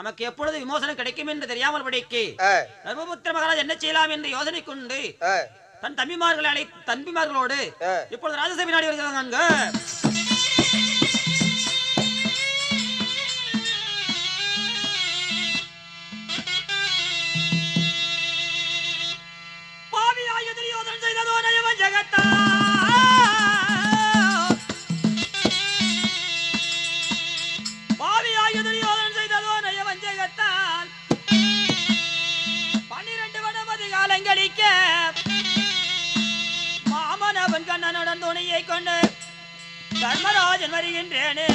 நமக்கு எப்பொழுது விமோசனம் கிடைக்கும் என்று தெரியாமல் படிக்கு தர்மபுத்திர மகாராஜ் என்ன செய்யலாம் என்று யோசனை கொண்டு தன் தம்பிமார்களோடு இப்பொழுது ராஜசபை நாடி வருகிறாங்க. மாமனவன் கண்ணனுடன் துணையை கொண்டு தர்மராஜன் வருகின்றேனே.